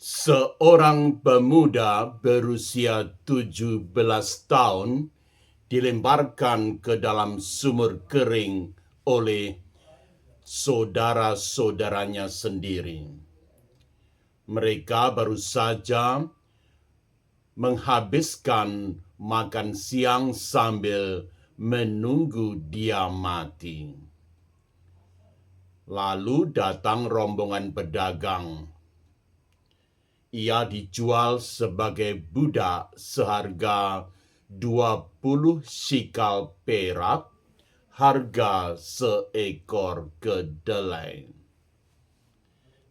Seorang pemuda berusia 17 tahun dilemparkan ke dalam sumur kering oleh saudara-saudaranya sendiri. Mereka baru saja menghabiskan makan siang sambil menunggu dia mati. Lalu datang rombongan pedagang. Ia dijual sebagai budak seharga 20 shikal perak, harga seekor kedelai.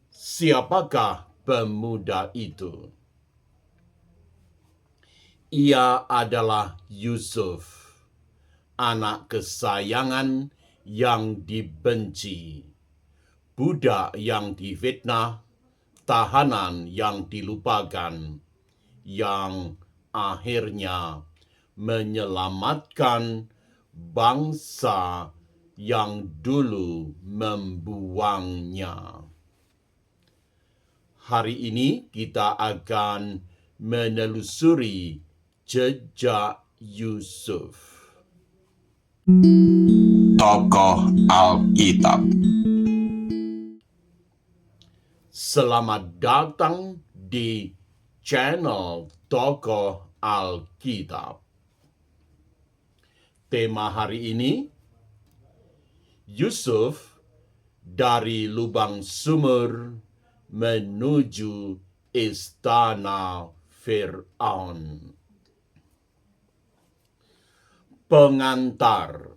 Siapakah pemuda itu? Ia adalah Yusuf, anak kesayangan yang dibenci, budak yang difitnah, tahanan yang dilupakan, yang akhirnya menyelamatkan bangsa yang dulu membuangnya. Hari ini kita akan menelusuri jejak Yusuf, Tokoh Alkitab. Selamat datang di channel Tokoh Alkitab. Tema hari ini, Yusuf dari lubang sumur menuju istana Fir'aun. Pengantar.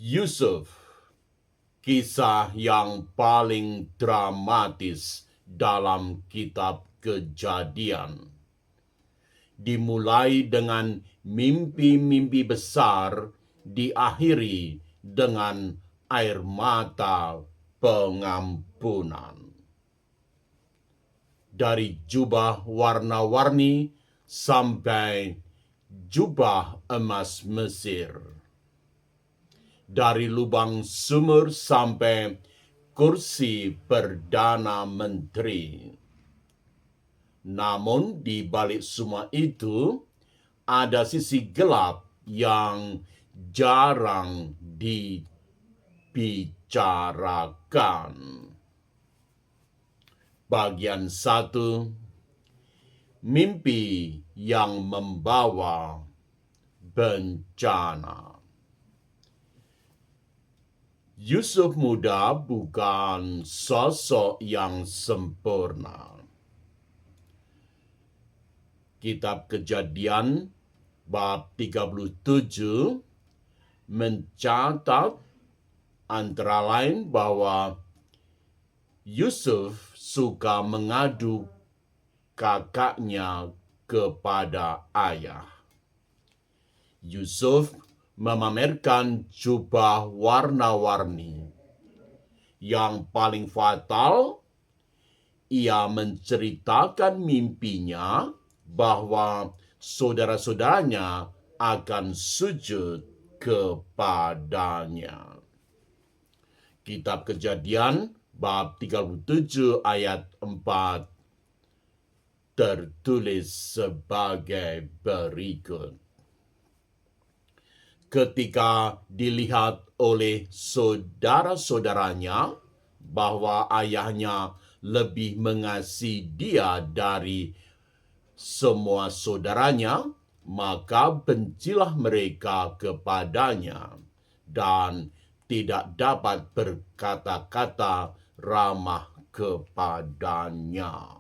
Yusuf, kisah yang paling dramatis dalam kitab Kejadian. Dimulai dengan mimpi-mimpi besar, diakhiri dengan air mata pengampunan. Dari jubah warna-warni sampai jubah emas Mesir. Dari lubang sumur sampai kursi Perdana Menteri. Namun di balik semua itu, ada sisi gelap yang jarang dibicarakan. Bagian 1, mimpi yang membawa bencana. Yusuf muda bukan sosok yang sempurna. Kitab Kejadian bab 37 mencatat antara lain bahwa Yusuf suka mengadu kakaknya kepada ayah. Yusuf memamerkan jubah warna-warni. Yang paling fatal, ia menceritakan mimpinya bahwa saudara-saudaranya akan sujud kepadanya. Kitab Kejadian bab 37 ayat 4 tertulis sebagai berikut. Ketika dilihat oleh saudara-saudaranya bahwa ayahnya lebih mengasihi dia dari semua saudaranya, maka bencilah mereka kepadanya dan tidak dapat berkata-kata ramah kepadanya.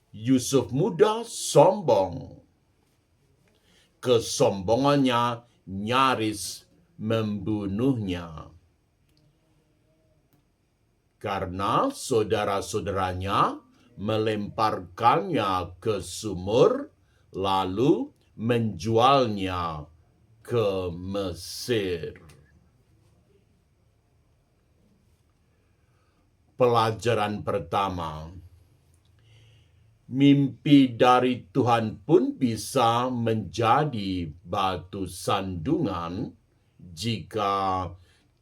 Yusuf muda sombong. Kesombongannya nyaris membunuhnya. Karena saudara-saudaranya melemparkannya ke sumur, lalu menjualnya ke Mesir. Pelajaran pertama. Mimpi dari Tuhan pun bisa menjadi batu sandungan jika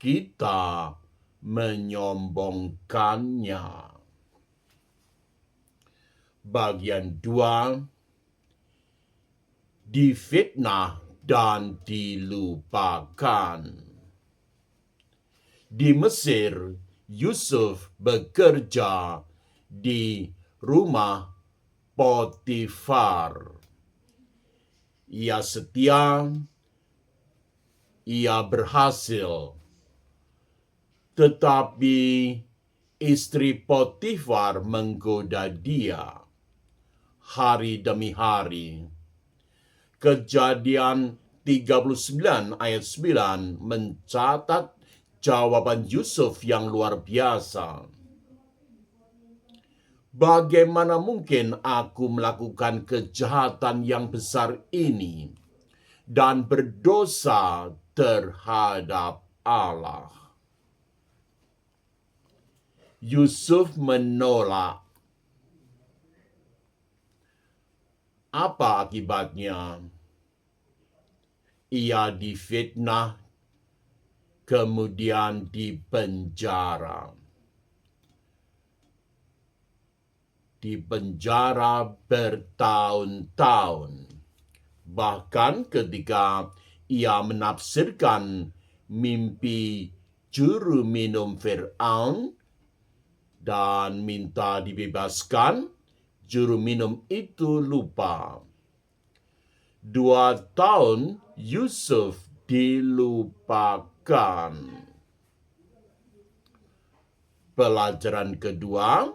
kita menyombongkannya. Bagian 2, difitnah dan dilupakan. Di Mesir, Yusuf bekerja di rumah Potifar. Ia setia, ia berhasil. Tetapi istri Potifar menggoda dia hari demi hari. Kejadian 39 ayat 9 mencatat jawaban Yusuf yang luar biasa. Bagaimana mungkin aku melakukan kejahatan yang besar ini dan berdosa terhadap Allah? Yusuf menolak. Apa akibatnya? Ia difitnah, kemudian dipenjara. Dipenjara bertahun-tahun. Bahkan ketika ia menafsirkan mimpi juru minum Fir'aun dan minta dibebaskan, juru minum itu lupa. 2 tahun Yusuf dilupakan. Pelajaran kedua,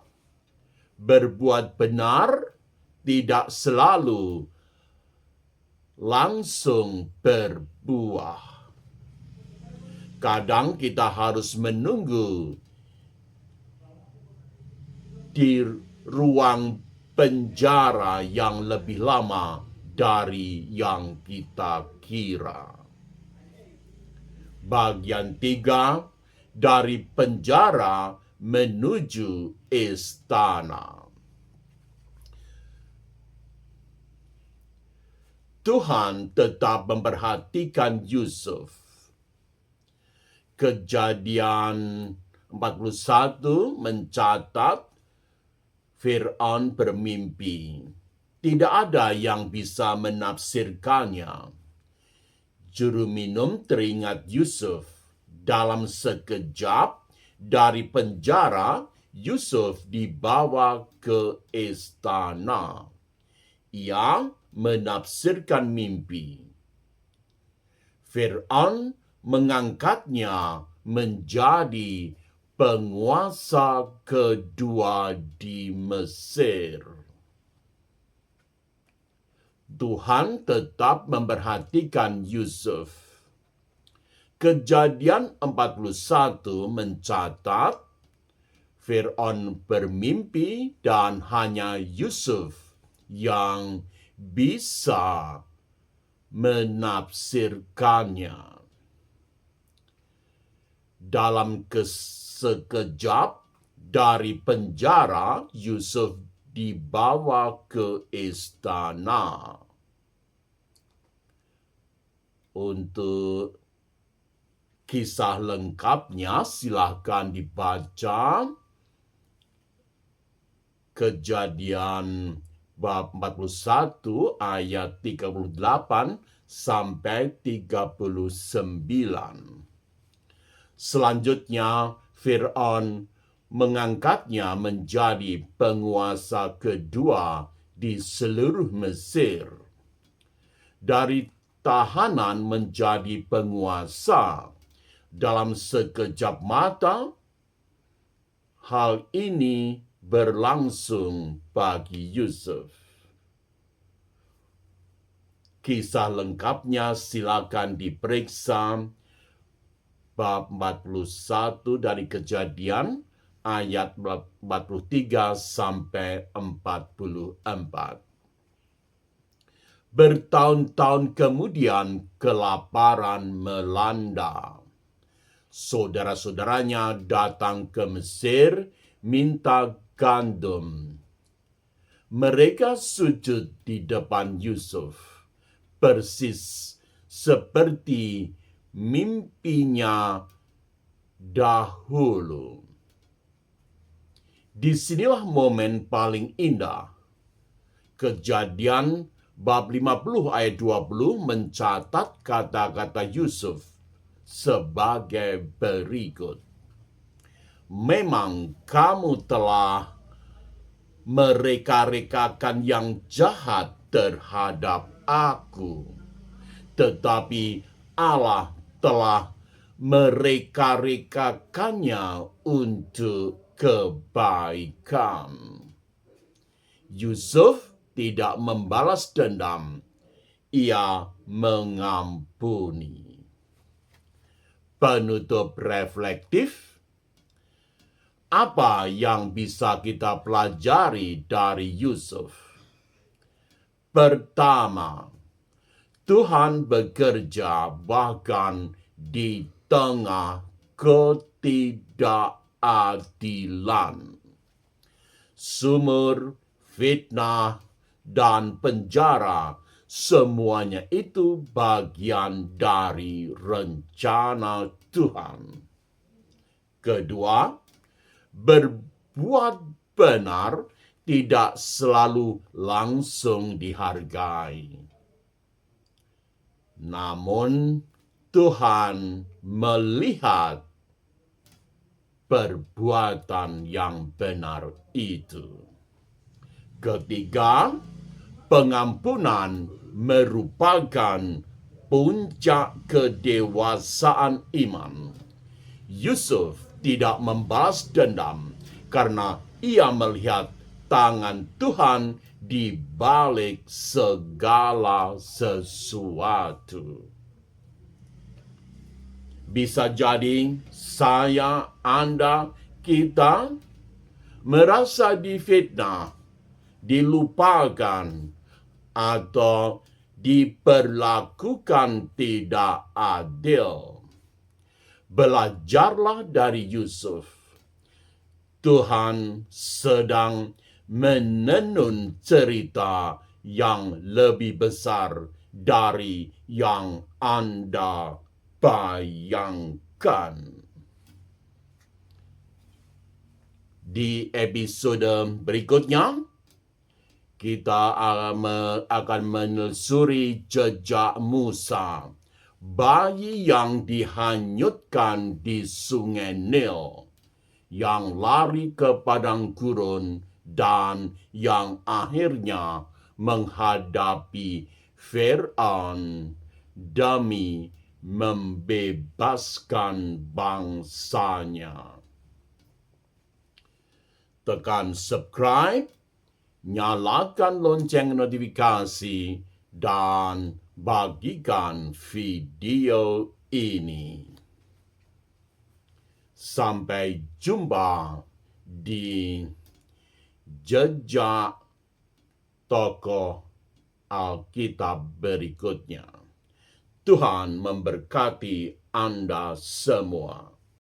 berbuat benar tidak selalu langsung berbuah. Kadang kita harus menunggu di ruang penjara yang lebih lama dari yang kita kira. Bagian 3, dari penjara menuju istana. Tuhan tetap memperhatikan Yusuf. Kejadian 41 mencatat Fir'aun bermimpi. Tidak ada yang bisa menafsirkannya. Juru minum teringat Yusuf. Dalam sekejap dari penjara, Yusuf dibawa ke istana. Ia menafsirkan mimpi. Fir'aun mengangkatnya menjadi penguasa kedua di Mesir. Tuhan tetap memperhatikan Yusuf. Kejadian 41 mencatat Fir'aun bermimpi dan hanya Yusuf yang bisa menafsirkannya. Dalam sekejap dari penjara, Yusuf dibawa ke istana. Untuk kisah lengkapnya silakan dibaca Kejadian bab 41 ayat 38 sampai 39. Selanjutnya Fir'aun mengangkatnya menjadi penguasa kedua di seluruh Mesir. Dari tahanan menjadi penguasa dalam sekejap mata. Hal ini berlangsung bagi Yusuf. Kisah lengkapnya silakan diperiksa bab 41 dari Kejadian ayat 43 sampai 44. Bertahun-tahun kemudian kelaparan melanda. Saudara-saudaranya datang ke Mesir minta gandum. Mereka sujud di depan Yusuf, persis seperti mimpinya dahulu. Disinilah momen paling indah. Kejadian bab 50 ayat 20 mencatat kata-kata Yusuf sebagai berikut. Memang kamu telah mereka-rekakan yang jahat terhadap aku, tetapi Allah telah mereka-rekakannya untuk kebaikan. Yusuf tidak membalas dendam, ia mengampuni. Penutup reflektif, apa yang bisa kita pelajari dari Yusuf? Pertama, Tuhan bekerja bahkan di tengah ketidakadilan. Sumur, fitnah, dan penjara, semuanya itu bagian dari rencana Tuhan. Kedua, berbuat benar tidak selalu langsung dihargai. Namun, Tuhan melihat perbuatan yang benar itu. Ketiga, pengampunan merupakan puncak kedewasaan iman. Yusuf tidak membalas dendam karena ia melihat tangan Tuhan di balik segala sesuatu. Bisa jadi saya, Anda, kita merasa difitnah, dilupakan, atau diperlakukan tidak adil. Belajarlah dari Yusuf. Tuhan sedang menenun cerita yang lebih besar dari yang Anda bayangkan. Di episode berikutnya, kita akan menelusuri jejak Musa, bayi yang dihanyutkan di Sungai Nil, yang lari ke padang gurun, dan yang akhirnya menghadapi Fir'aun demi membebaskan bangsanya. Tekan subscribe, nyalakan lonceng notifikasi, dan bagikan video ini. Sampai jumpa di jejak tokoh Alkitab berikutnya. Tuhan memberkati Anda semua.